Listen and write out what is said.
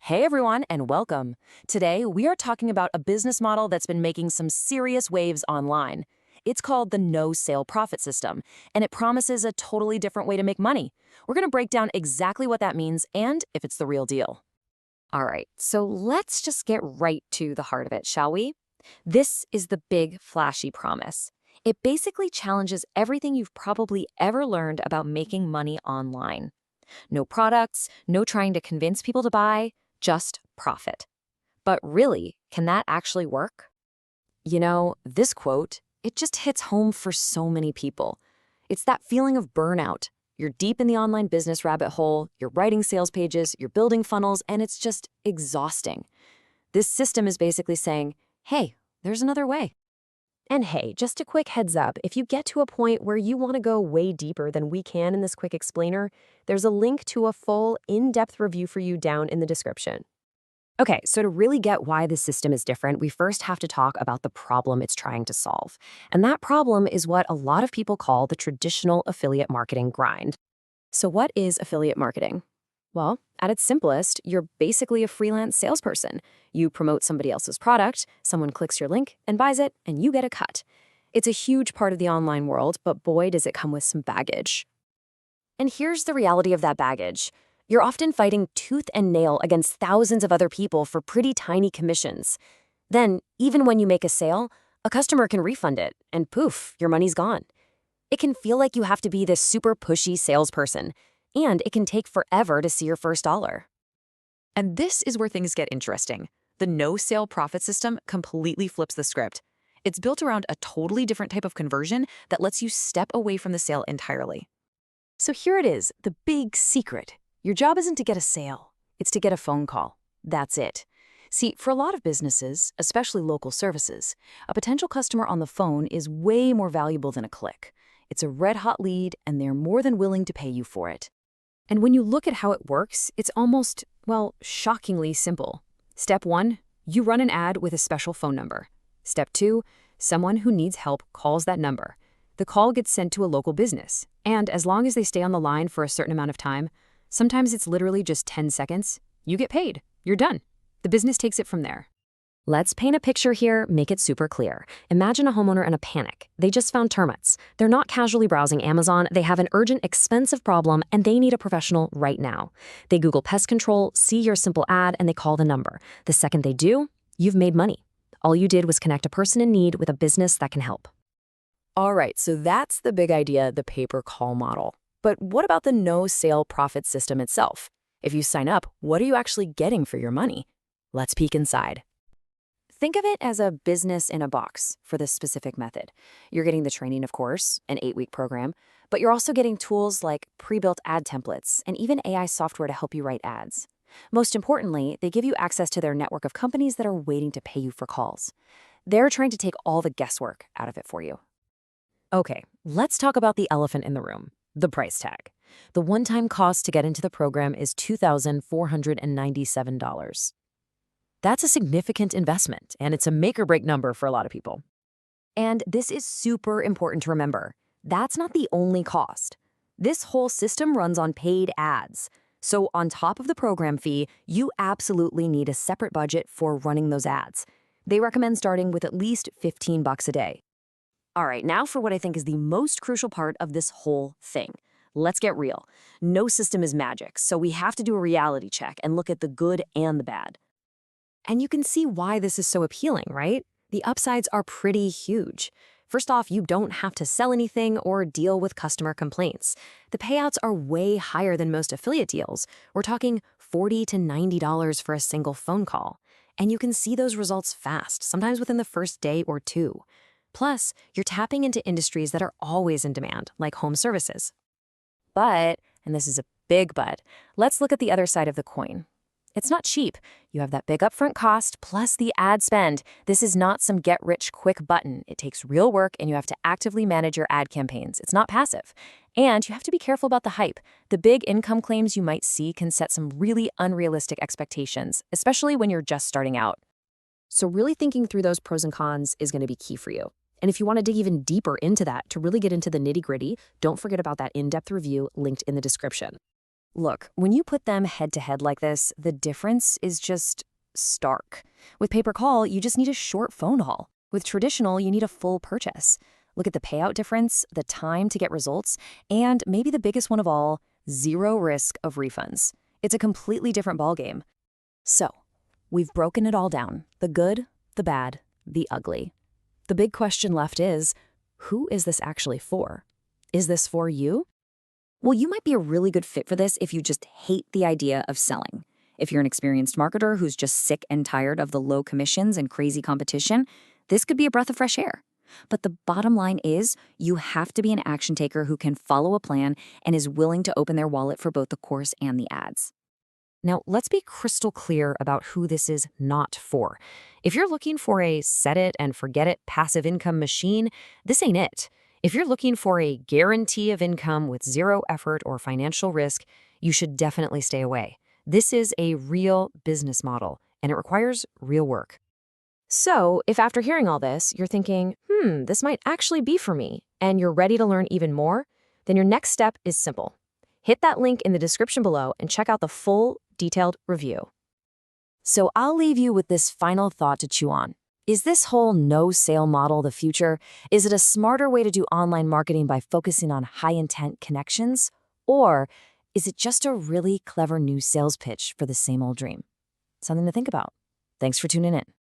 Hey everyone, and welcome. Today, we are talking about a business model that's been making some serious waves online. It's called the no sale profit system, and it promises a totally different way to make money. We're going to break down exactly what that means and if it's the real deal. All right, so let's just get right to the heart of it, shall we? This is the big, flashy promise. It basically challenges everything you've probably ever learned about making money online. No products, no trying to convince people to buy, just profit. But really, can that actually work? This quote, it just hits home for so many people. It's that feeling of burnout. You're deep in the online business rabbit hole, you're writing sales pages, you're building funnels, and it's just exhausting. This system is basically saying, hey, there's another way. And hey, just a quick heads up, if you get to a point where you want to go way deeper than we can in this quick explainer, there's a link to a full, in-depth review for you down in the description. Okay, so to really get why this system is different, we first have to talk about the problem it's trying to solve. And that problem is what a lot of people call the traditional affiliate marketing grind. So what is affiliate marketing? Well, at its simplest, you're basically a freelance salesperson. You promote somebody else's product, someone clicks your link and buys it, and you get a cut. It's a huge part of the online world, but boy, does it come with some baggage. And here's the reality of that baggage. You're often fighting tooth and nail against thousands of other people for pretty tiny commissions. Then, even when you make a sale, a customer can refund it, and poof, your money's gone. It can feel like you have to be this super pushy salesperson, and it can take forever to see your first dollar. And this is where things get interesting. The no sale profit system completely flips the script. It's built around a totally different type of conversion that lets you step away from the sale entirely. So here it is, the big secret. Your job isn't to get a sale, it's to get a phone call. That's it. See, for a lot of businesses, especially local services, a potential customer on the phone is way more valuable than a click. It's a red-hot lead, and they're more than willing to pay you for it. And when you look at how it works, it's almost, well, shockingly simple. Step 1, you run an ad with a special phone number. Step 2, someone who needs help calls that number. The call gets sent to a local business, and as long as they stay on the line for a certain amount of time, sometimes it's literally just 10 seconds, you get paid. You're done. The business takes it from there. Let's paint a picture here, make it super clear. Imagine a homeowner in a panic. They just found termites. They're not casually browsing Amazon, they have an urgent, expensive problem, and they need a professional right now. They Google pest control, see your simple ad, and they call the number. The second they do, you've made money. All you did was connect a person in need with a business that can help. All right, so that's the big idea, the pay-per-call model. But what about the no sale profit system itself? If you sign up, what are you actually getting for your money? Let's peek inside. Think of it as a business in a box for this specific method. You're getting the training, of course, an 8-week program, but you're also getting tools like pre-built ad templates and even AI software to help you write ads. Most importantly, they give you access to their network of companies that are waiting to pay you for calls. They're trying to take all the guesswork out of it for you. Okay, let's talk about the elephant in the room, the price tag. The one-time cost to get into the program is $2,497. That's a significant investment, and it's a make-or-break number for a lot of people. And this is super important to remember. That's not the only cost. This whole system runs on paid ads. So on top of the program fee, you absolutely need a separate budget for running those ads. They recommend starting with at least $15 a day. All right, now for what I think is the most crucial part of this whole thing. Let's get real. No system is magic, so we have to do a reality check and look at the good and the bad. And you can see why this is so appealing, right? The upsides are pretty huge. First off, you don't have to sell anything or deal with customer complaints. The payouts are way higher than most affiliate deals. We're talking $40 to $90 for a single phone call. And you can see those results fast, sometimes within the first day or two. Plus, you're tapping into industries that are always in demand, like home services. But, and this is a big but, let's look at the other side of the coin. It's not cheap. You have that big upfront cost plus the ad spend. This is not some get-rich-quick button. It takes real work, and you have to actively manage your ad campaigns. It's not passive. And you have to be careful about the hype. The big income claims you might see can set some really unrealistic expectations, especially when you're just starting out. So really thinking through those pros and cons is going to be key for you. And if you want to dig even deeper into that, to really get into the nitty-gritty, don't forget about that in-depth review linked in the description. Look, when you put them head to head like this, the difference is just stark. With pay-per-call, you just need a short phone haul. With traditional, you need a full purchase. Look at the payout difference, the time to get results, and maybe the biggest one of all, zero risk of refunds. It's a completely different ballgame. So, we've broken it all down, the good, the bad, the ugly. The big question left is, who is this actually for? Is this for you? Well, you might be a really good fit for this if you just hate the idea of selling. If you're an experienced marketer who's just sick and tired of the low commissions and crazy competition, this could be a breath of fresh air. But the bottom line is, you have to be an action taker who can follow a plan and is willing to open their wallet for both the course and the ads. Now, let's be crystal clear about who this is not for. If you're looking for a set-it-and-forget-it passive income machine, this ain't it. If you're looking for a guarantee of income with zero effort or financial risk, you should definitely stay away. This is a real business model, and it requires real work. So, if after hearing all this, you're thinking, this might actually be for me, and you're ready to learn even more, then your next step is simple. Hit that link in the description below and check out the full, detailed review. So I'll leave you with this final thought to chew on. Is this whole no-sale model the future? Is it a smarter way to do online marketing by focusing on high-intent connections? Or is it just a really clever new sales pitch for the same old dream? Something to think about. Thanks for tuning in.